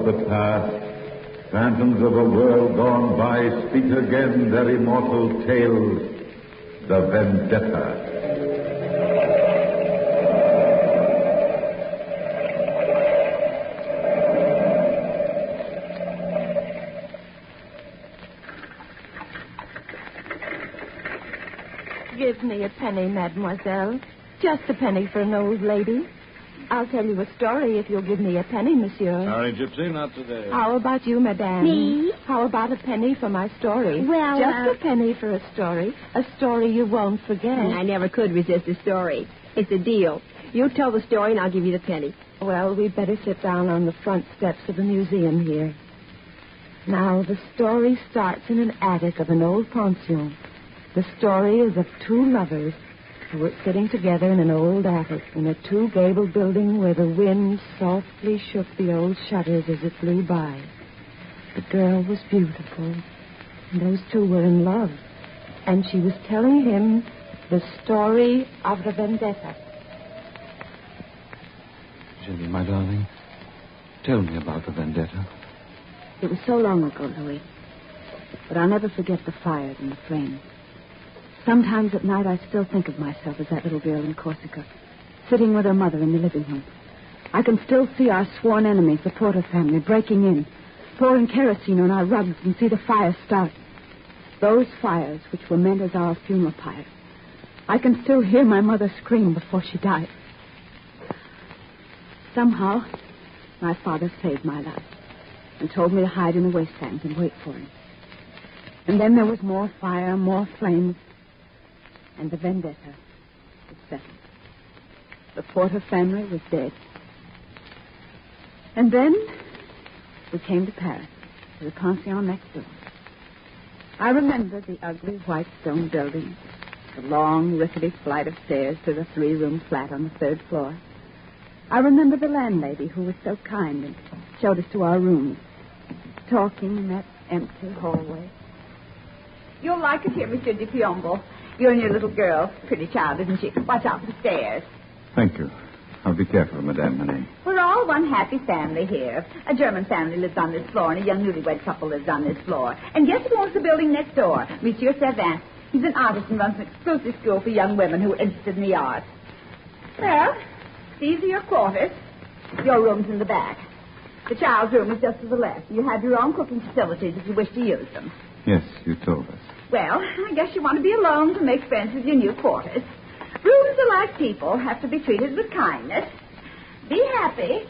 of the past, phantoms of a world gone by speak again their immortal tales, the Vendetta. Give me a penny, mademoiselle. Just a penny for an old lady. I'll tell you a story if you'll give me a penny, monsieur. Sorry, Gypsy, not today. How about you, madame? Me? How about a penny for my story? Well, Just a penny for a story you won't forget. I never could resist a story. It's a deal. You tell the story and I'll give you the penny. Well, we'd better sit down on the front steps of the museum here. Now, the story starts in an attic of an old pension. The story is of two lovers who were sitting together in an old attic in a two-gabled building where the wind softly shook the old shutters as it blew by. The girl was beautiful, and those two were in love, and she was telling him the story of the Vendetta. Jenny, my darling, tell me about the Vendetta. It was so long ago, Louis. But I'll never forget the fires and the flames. Sometimes at night I still think of myself as that little girl in Corsica, sitting with her mother in the living room. I can still see our sworn enemies, the Porter family, breaking in, pouring kerosene on our rugs, and see the fires start. Those fires which were meant as our funeral pyre. I can still hear my mother scream before she died. Somehow, my father saved my life and told me to hide in the wastelands and wait for him. And then there was more fire, more flames, and the Vendetta was settled. The Porter family was dead. And then we came to Paris, to the pension next door. I remember the ugly white stone building, the long, rickety flight of stairs to the three-room flat on the third floor. I remember the landlady who was so kind and showed us to our rooms, talking in that empty hallway. You'll like it here, Monsieur de Piombo. You and your little girl. Pretty child, isn't she? Watch out for the stairs. Thank you. I'll be careful, Madame Manet. We're all one happy family here. A German family lives on this floor, and a young newlywed couple lives on this floor. And guess who owns the building next door? Monsieur Savin. He's an artist and runs an exclusive school for young women who are interested in the arts. Well, these are your quarters. Your room's in the back. The child's room is just to the left. You have your own cooking facilities if you wish to use them. Yes, you told us. Well, I guess you want to be alone to make friends with your new quarters. Rooms are like people, have to be treated with kindness. Be happy.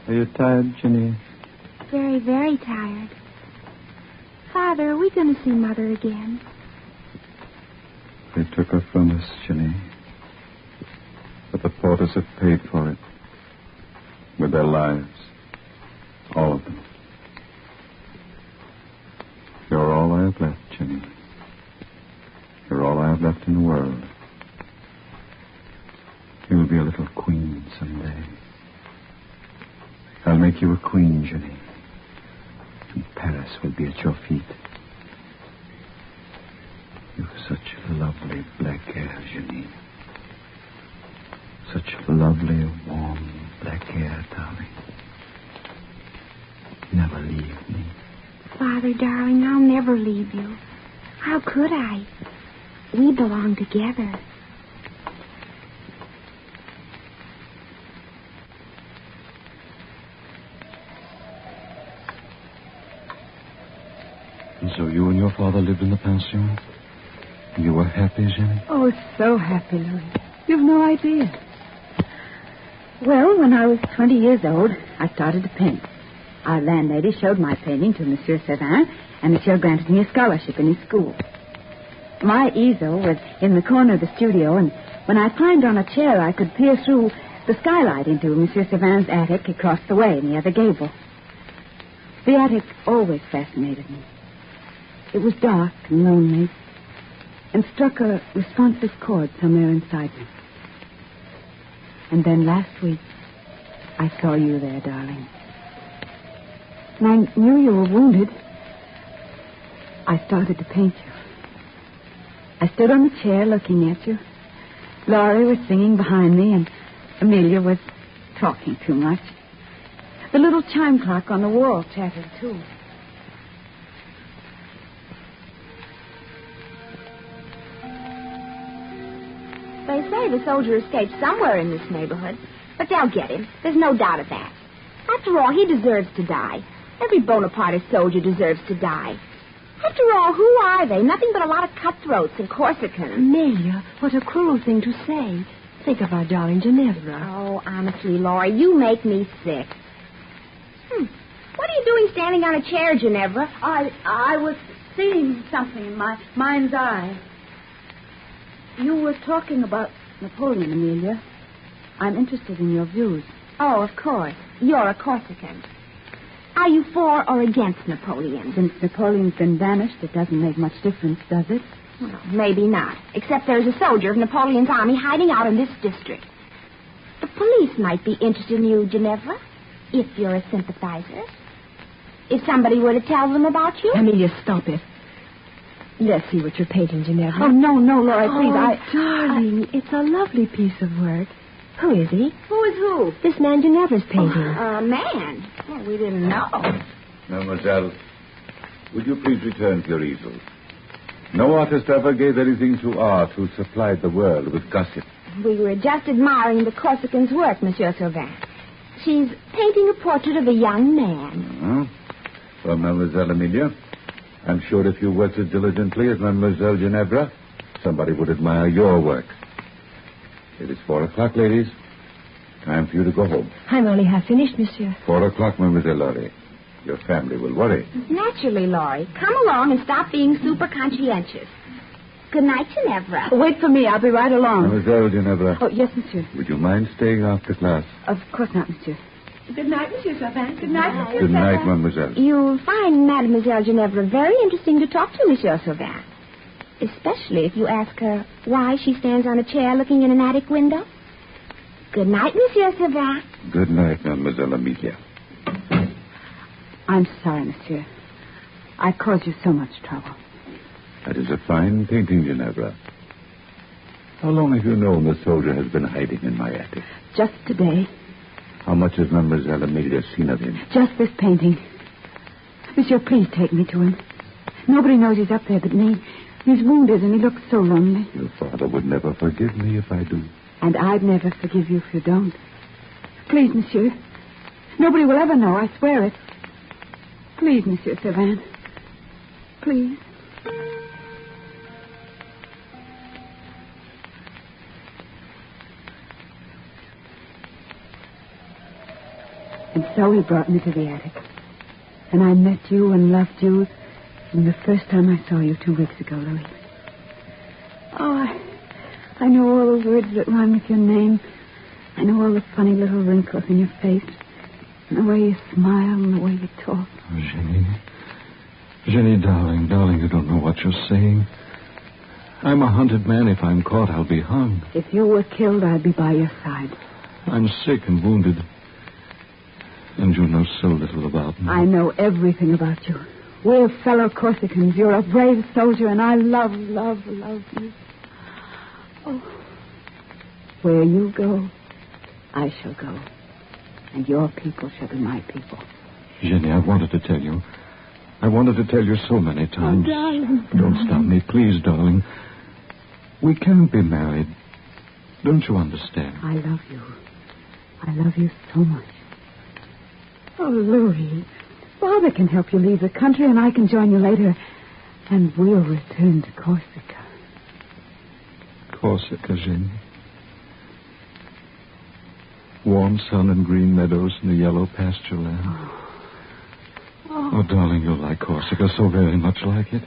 Are you tired, Jenny? Very, very tired. Father, are we going to see Mother again? They took her from us, Jenny. But the Porters have paid for it. With their lives. All of them. You're all I have left, Jenny. You're all I have left in the world. You'll be a little queen someday. I'll make you a queen, Jenny. And Paris will be at your feet. You've such lovely black hair, Jenny. Such lovely, warm black hair, darling. Never leave me. Father, darling, I'll never leave you. How could I? We belong together. And so you and your father lived in the pension? You were happy, Jenny? Oh, so happy, Louis. You've no idea. Well, when I was 20 years old, I started to paint. Our landlady showed my painting to Monsieur Savin, and Monsieur granted me a scholarship in his school. My easel was in the corner of the studio, and when I climbed on a chair, I could peer through the skylight into Monsieur Savin's attic across the way in the other gable. The attic always fascinated me. It was dark and lonely, and struck a responsive chord somewhere inside me. And then last week, I saw you there, darling. And I knew you were wounded. I started to paint you. I stood on the chair looking at you. Laurie was singing behind me, and Amelia was talking too much. The little chime clock on the wall chattered, too. They say the soldier escaped somewhere in this neighborhood, but they'll get him. There's no doubt of that. After all, he deserves to die. Every Bonapartist soldier deserves to die. After all, who are they? Nothing but a lot of cutthroats and Corsicans. Amelia, what a cruel thing to say. Think of our darling Ginevra. Oh, honestly, Laurie, you make me sick. What are you doing standing on a chair, Ginevra? I was seeing something in my mind's eye. You were talking about Napoleon, Amelia. I'm interested in your views. Oh, of course. You're a Corsican. Are you for or against Napoleon? Since Napoleon's been banished, it doesn't make much difference, does it? Well, maybe not. Except there's a soldier of Napoleon's army hiding out in this district. The police might be interested in you, Ginevra, if you're a sympathizer. If somebody were to tell them about you. Amelia, stop it. Let's see what you're painting, Ginevra. Oh, no, Laura, please. Darling, it's a lovely piece of work. Who is he? Who is who? This man Ginevra's painting. A man. Well, we didn't know. Mademoiselle, would you please return to your easel? No artist ever gave anything to art who supplied the world with gossip. We were just admiring the Corsican's work, Monsieur Sauvin. She's painting a portrait of a young man. Well, Mademoiselle Amelia, I'm sure if you worked as diligently as Mademoiselle Ginevra, somebody would admire your work. It is 4 o'clock, ladies. Time for you to go home. I'm only half finished, monsieur. 4 o'clock, Mademoiselle Laurie. Your family will worry. Naturally, Laurie. Come along and stop being super conscientious. Good night, Ginevra. Wait for me. I'll be right along. Mademoiselle Ginevra. Oh, yes, monsieur. Would you mind staying after class? Of course not, monsieur. Good night, Monsieur Sauvin. Good night, Monsieur Good night, Mademoiselle. You'll find Mademoiselle Ginevra very interesting to talk to, Monsieur Sauvin. Especially if you ask her why she stands on a chair looking in an attic window. Good night, Monsieur Sauvin. Good night, Mademoiselle Amelia. I'm sorry, monsieur. I caused you so much trouble. That is a fine painting, Ginevra. How long have you known the soldier has been hiding in my attic? Just today. How much has Mademoiselle Amelia seen of him? Just this painting. Monsieur, please take me to him. Nobody knows he's up there but me. He's wounded and he looks so lonely. Your father would never forgive me if I do. And I'd never forgive you if you don't. Please, monsieur. Nobody will ever know, I swear it. Please, Monsieur Sauvin. Please. And so he brought me to the attic. And I met you and loved you from the first time I saw you 2 weeks ago, Louis. Oh, I know all the words that rhyme with your name. I know all the funny little wrinkles in your face. And the way you smile and the way you talk. Jenny, darling, you don't know what you're saying. I'm a hunted man. If I'm caught, I'll be hung. If you were killed, I'd be by your side. I'm sick and wounded. And you know so little about me. I know everything about you. We're fellow Corsicans. You're a brave soldier, and I love you. Oh. Where you go, I shall go. And your people shall be my people. Jenny, I wanted to tell you. I wanted to tell you so many times. Oh, darling. Don't stop me, please, darling. We can be married. Don't you understand? I love you. I love you so much. Oh, Louis, Father can help you leave the country, and I can join you later. And we'll return to Corsica. Corsica, Jenny. Warm sun and green meadows and the yellow pasture land. Oh, darling, you'll like Corsica so very much like it.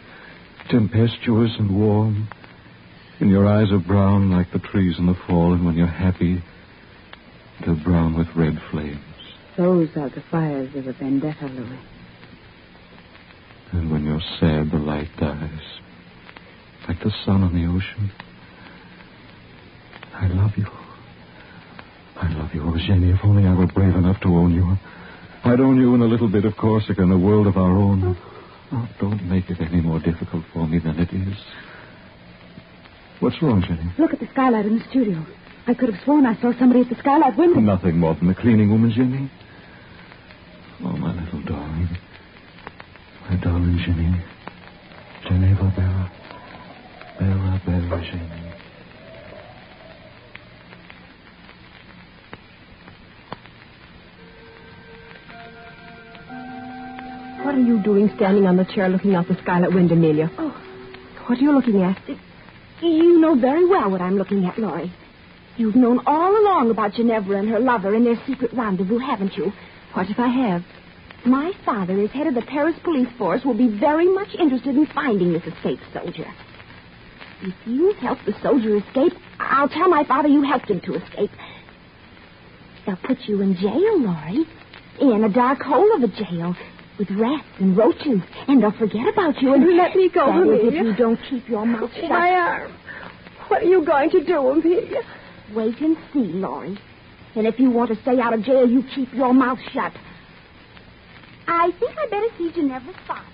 Tempestuous and warm. And your eyes are brown like the trees in the fall, and when you're happy, they're brown with red flames. Those are the fires of a Vendetta, Louis. And when you're sad, the light dies. Like the sun on the ocean. I love you. I love you. Oh, Jenny, if only I were brave enough to own you. I'd own you in a little bit of Corsica and a world of our own. Oh, don't make it any more difficult for me than it is. What's wrong, Jenny? Look at the skylight in the studio. I could have sworn I saw somebody at the skylight window. Nothing more than the cleaning woman, Jenny. Jenny. Geneva Bella. Bella, Bella, Jenny. What are you doing standing on the chair looking out the skylight window, Amelia? Oh. What are you looking at? You know very well what I'm looking at, Laurie. You've known all along about Ginevra and her lover and their secret rendezvous, haven't you? What if I have? My father, as head of the Paris police force, will be very much interested in finding this escaped soldier. If you help the soldier escape, I'll tell my father you helped him to escape. They'll put you in jail, Laurie. In a dark hole of a jail with rats and roaches, and they'll forget about you. And let me go, that is, Amelia. if you don't keep your mouth shut. My arm. What are you going to do, Amelia? Wait and see, Laurie. And if you want to stay out of jail, you keep your mouth shut. I think I better see Ginevra's father.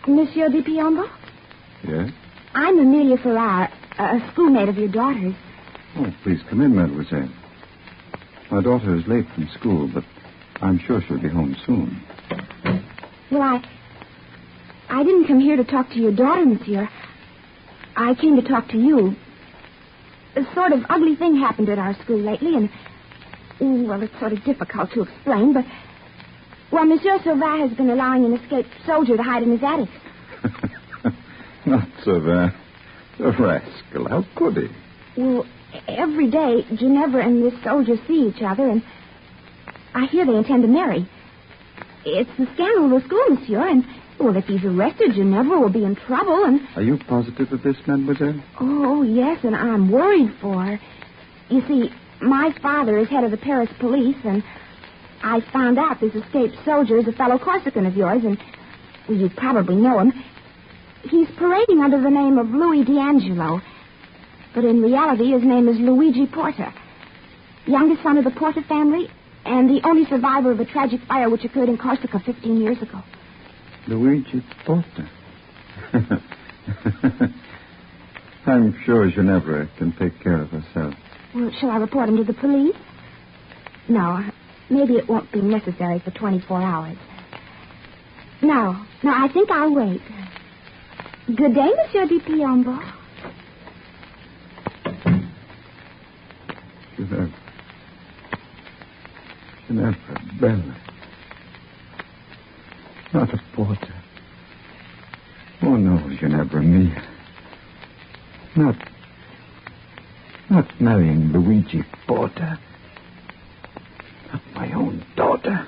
Monsieur de Piombo? Yes? I'm Amelia Farrar, a schoolmate of your daughter's. Oh, please come in, mademoiselle. My daughter is late from school, but I'm sure she'll be home soon. Well, I didn't come here to talk to your daughter, monsieur. I came to talk to you. A sort of ugly thing happened at our school lately, and, well, it's sort of difficult to explain, but, well, Monsieur Sauvin has been allowing an escaped soldier to hide in his attic. Not so bad. The rascal. How could he? Well, every day, Ginevra and this soldier see each other, and I hear they intend to marry. It's the scandal of the school, monsieur, and, well, if he's arrested, Ginevra will be in trouble, and... Are you positive of this, mademoiselle? Oh, yes, and I'm worried for her. You see, my father is head of the Paris police, and I found out this escaped soldier is a fellow Corsican of yours, and, well, you probably know him. He's parading under the name of Louis D'Angelo, but in reality his name is Luigi Porta, youngest son of the Porta family and the only survivor of a tragic fire which occurred in Corsica 15 years ago. Luigi Porta. I'm sure Ginevra can take care of herself. Well, shall I report him to the police? No, maybe it won't be necessary for 24 hours. No, I think I'll wait. Good day, Monsieur de Piombo. Ginevra Bella. Not a Porta. Oh, no, Ginevra mia. Not marrying Luigi Porta. Not my own daughter.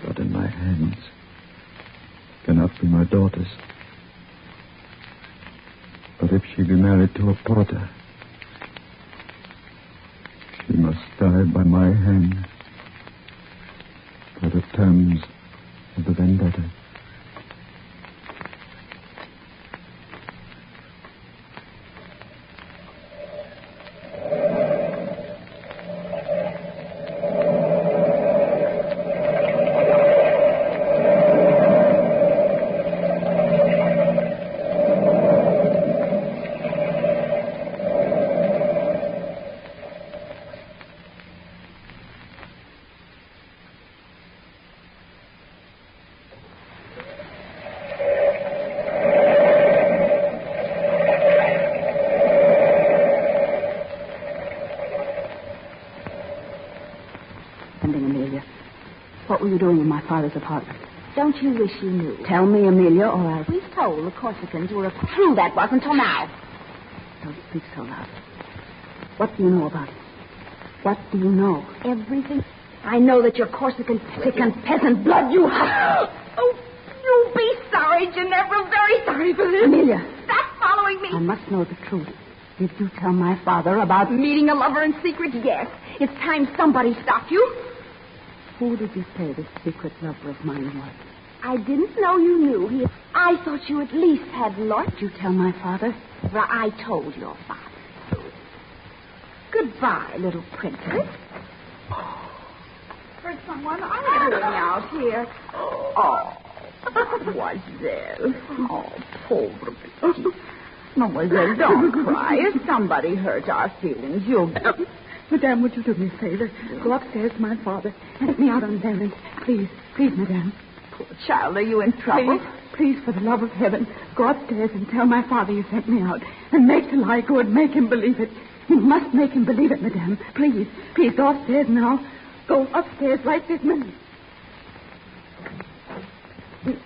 Blood in my hands cannot be my daughter's. But if she be married to a Porta, she must die by my hand by the terms of the Vendetta. What were you doing in my father's apartment? Don't you wish you knew? Tell me, Amelia, or I'll... We've told the Corsicans were true that was until now. Don't speak so loud. What do you know about it? What do you know? Everything. I know that your Corsican sick and peasant blood you have. Oh, you'll be sorry, Ginevra. Very sorry for this. Amelia. Stop following me. I must know the truth. Did you tell my father about... Meeting a lover in secret? Yes. It's time somebody stopped you. Who did you say this secret lover of mine was? I didn't know you knew. I thought you at least had learned. Did you tell my father? Well, I told your father. Goodbye, little princess. Heard someone arguing out here. Oh. Mademoiselle. Oh, poor baby. Mademoiselle, don't cry. If somebody hurt our feelings, you'll... Madame, would you do me a favor? Go upstairs to my father and let me out on his errand. Please, please, Madame. Poor child, are you in trouble? Please, for the love of heaven, go upstairs and tell my father you sent me out. And make the lie good. Make him believe it. You must make him believe it, Madame. Please, please, go upstairs now. Go upstairs right this minute.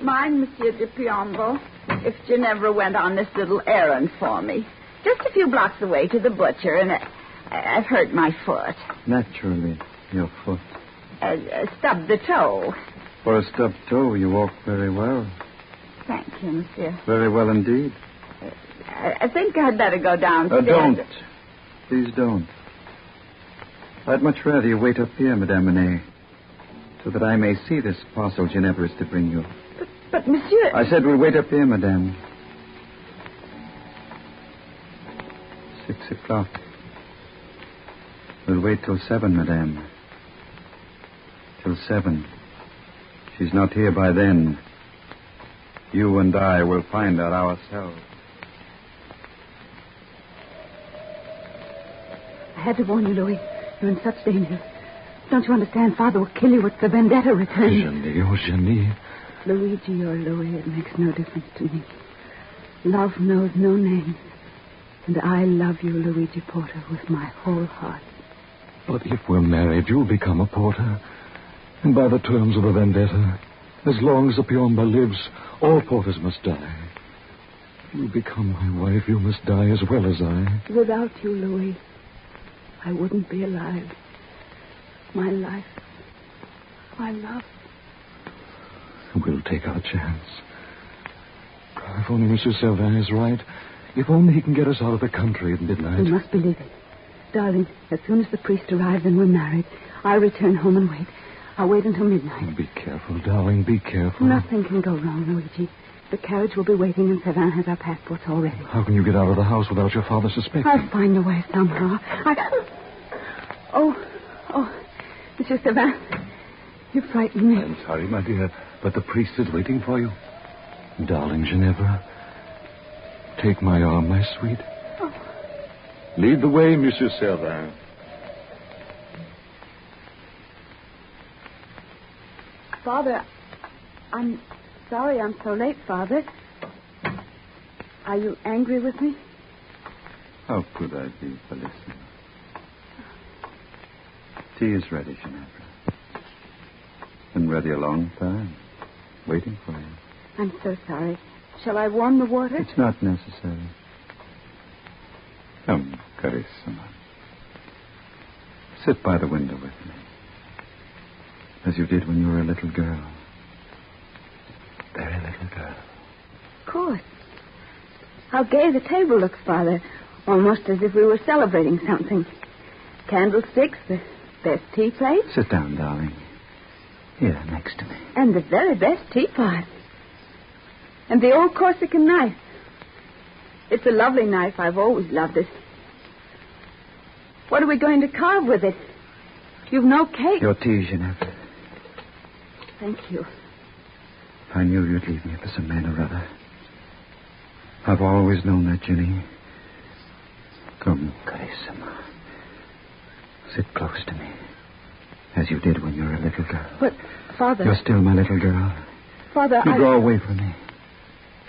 Mind, Monsieur de Piombo, if Ginevra went on this little errand for me. Just a few blocks away to the butcher, and I've hurt my foot. Naturally, your foot. Stubbed the toe. For a stubbed toe, you walk very well. Thank you, Monsieur. Very well indeed. I think I'd better go downstairs. Don't. Please don't. I'd much rather you wait up here, Madame Monet, so that I may see this parcel Ginevra is to bring you. But, Monsieur... I said we'll wait up here, Madame. 6 o'clock. We'll wait till 7, Madame. Till 7. She's not here by then. You and I will find her ourselves. I had to warn you, Louis. You're in such danger. Don't you understand? Father will kill you if the Vendetta returns. Jenny, oh, Jenny. Luigi or Louis, it makes no difference to me. Love knows no names. And I love you, Luigi Porter, with my whole heart. But if we're married, you'll become a porter. And by the terms of the Vendetta, as long as the Piombo lives, all porters must die. If you become my wife, you must die as well as I. Without you, Louis, I wouldn't be alive. My life, my love. We'll take our chance. If only Monsieur Servin is right. If only he can get us out of the country at midnight. You must believe it. Darling, as soon as the priest arrives and we're married, I'll return home and wait. I'll wait until midnight. Be careful, darling. Be careful. Nothing can go wrong, Luigi. The carriage will be waiting and Servin has our passports already. How can you get out of the house without your father suspecting? I'll find a way somehow. Oh, Monsieur Servin, you frightened me. I'm sorry, my dear, but the priest is waiting for you. Darling Ginevra, take my arm, my sweet. Oh. Lead the way, Monsieur Servin. Father, I'm sorry I'm so late, Father. Are you angry with me? How could I be, Felicity? Tea is ready, Ginevra. Been ready a long time. Waiting for you. I'm so sorry. Shall I warm the water? It's not necessary. Come, carissima. Sit by the window with me. As you did when you were a little girl. Very little girl. Of course. How gay the table looks, Father. Almost as if we were celebrating something. Candlesticks, the best tea plate. Sit down, darling. Here, next to me. And the very best teapot. And the old Corsican knife. It's a lovely knife. I've always loved it. What are we going to carve with it? You've no cake. Your tea, Ginevra. Thank you. I knew you'd leave me for some man or other. I've always known that, Jenny. Come, carissima. Sit close to me. As you did when you were a little girl. But, Father... You're still my little girl. Father, You go away from me.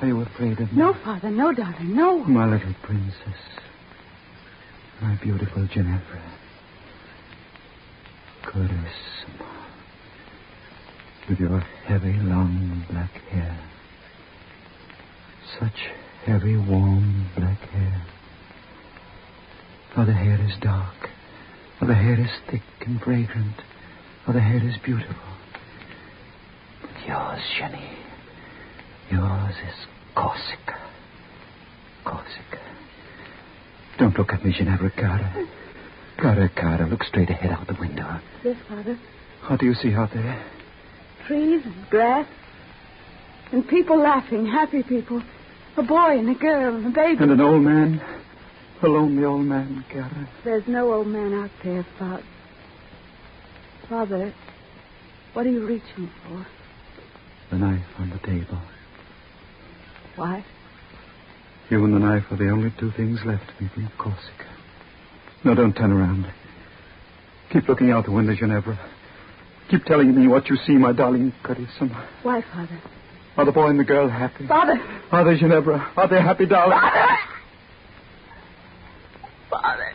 Are you afraid of me? No, Father. No, darling. No. My little princess. My beautiful Ginevra. Carissima. With your heavy, long black hair. Such heavy, warm black hair. How the hair is dark. How the hair is thick and fragrant. How the hair is beautiful. But yours, Jenny. Yours is Corsica. Corsica. Don't look at me, Ginevra. Cara, look straight ahead out the window. Yes, Father. What do you see out there? Trees and grass. And people laughing, happy people. A boy and a girl and a baby. And an old man. A lonely old man, Cara. There's no old man out there, Father, what are you reaching for? the knife on the table. Why? You and the knife are the only two things left to me from Corsica. No, don't turn around. Keep looking out the window, Ginevra. Keep telling me what you see, my darling Carissima. Why, Father? Are the boy and the girl happy? Father! Are they, Ginevra? Are they happy, darling? Father! Father!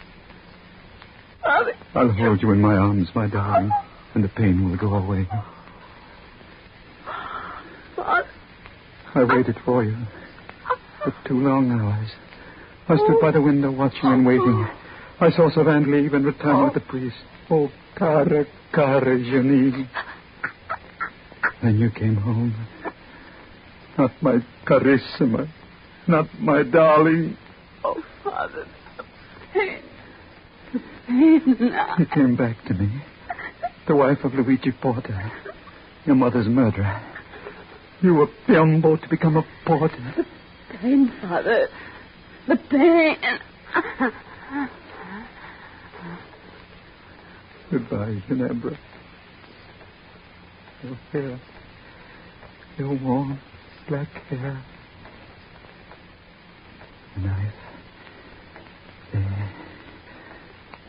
Father! I'll hold you in my arms, my darling, and the pain will go away. Father! I waited for you for 2 long hours. I stood by the window watching and waiting. I saw Savant leave and return with the priest. Oh, cara Jenny. Then you came home. Not my Carissima. Not my darling. Oh, Father, the pain. The pain. You came back to me. The wife of Luigi Porta. Your mother's murderer. You were Piombo to become a porter. The pain, Father. The pain. Goodbye, Ginevra. Your hair. Your warm black hair. The knife. There.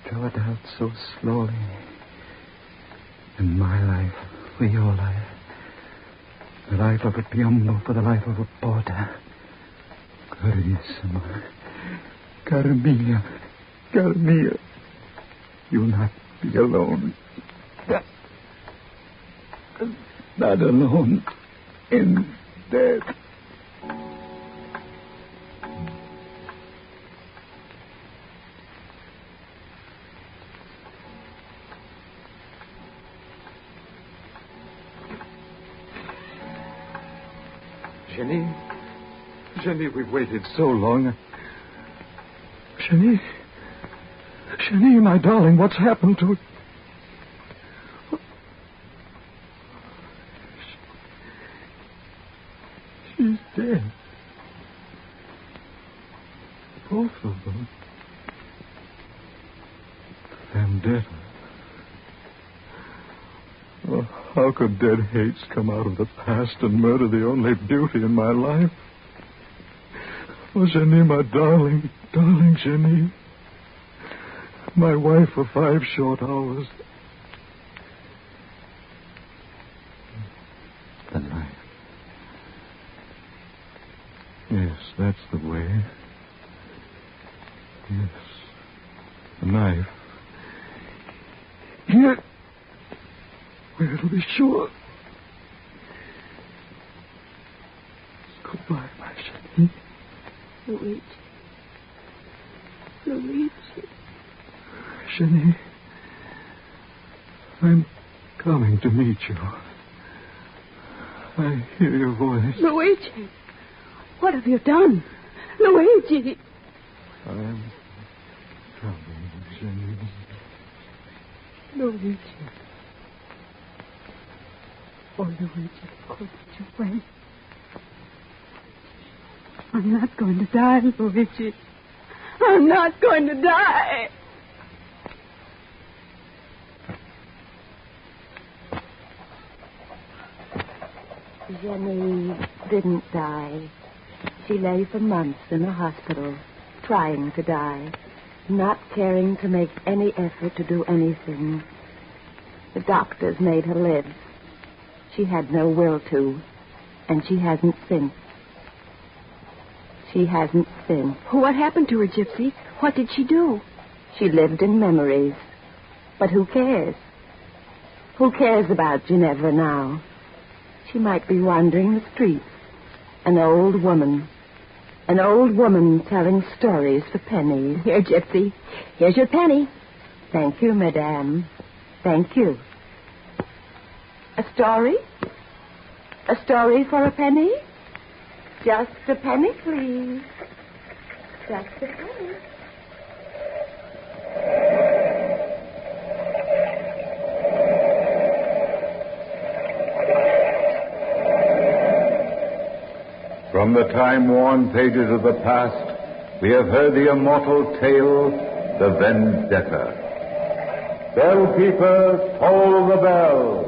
Draw it out so slowly. And my life for your life. The life of a Piombo for the life of a porter. Carissima. Carmia. Carmia. You'll not be alone. Not alone in death. Jenny, we've waited so long. Jenny, my darling, what's happened to... She's dead. Both of them. Vendetta. Oh, how could dead hates come out of the past and murder the only beauty in my life? Oh, Jenny, my darling Jenny. My wife for 5 short hours. The knife. Yes, that's the way. Yes. The knife. Here. Where it'll be sure. Goodbye, my Jenny. Luigi. Jenny, I'm coming to meet you. I hear your voice. Luigi, what have you done? Luigi. I'm coming, Jenny. Luigi. Oh, Luigi, of course you went. I'm not going to die, Luigi. I'm not going to die. Jenny didn't die. She lay for months in a hospital, trying to die, not caring to make any effort to do anything. The doctors made her live. She had no will to, and she hasn't since. She hasn't since. What happened to her, Gypsy? What did she do? She lived in memories. But who cares? Who cares about Ginevra now? She might be wandering the streets. An old woman. An old woman telling stories for pennies. Here, Gypsy. Here's your penny. Thank you, madame. Thank you. A story? A story for a penny? Just a penny, please. Just a penny. From the time-worn pages of the past, we have heard the immortal tale, the Vendetta. Bell keepers, toll the bell.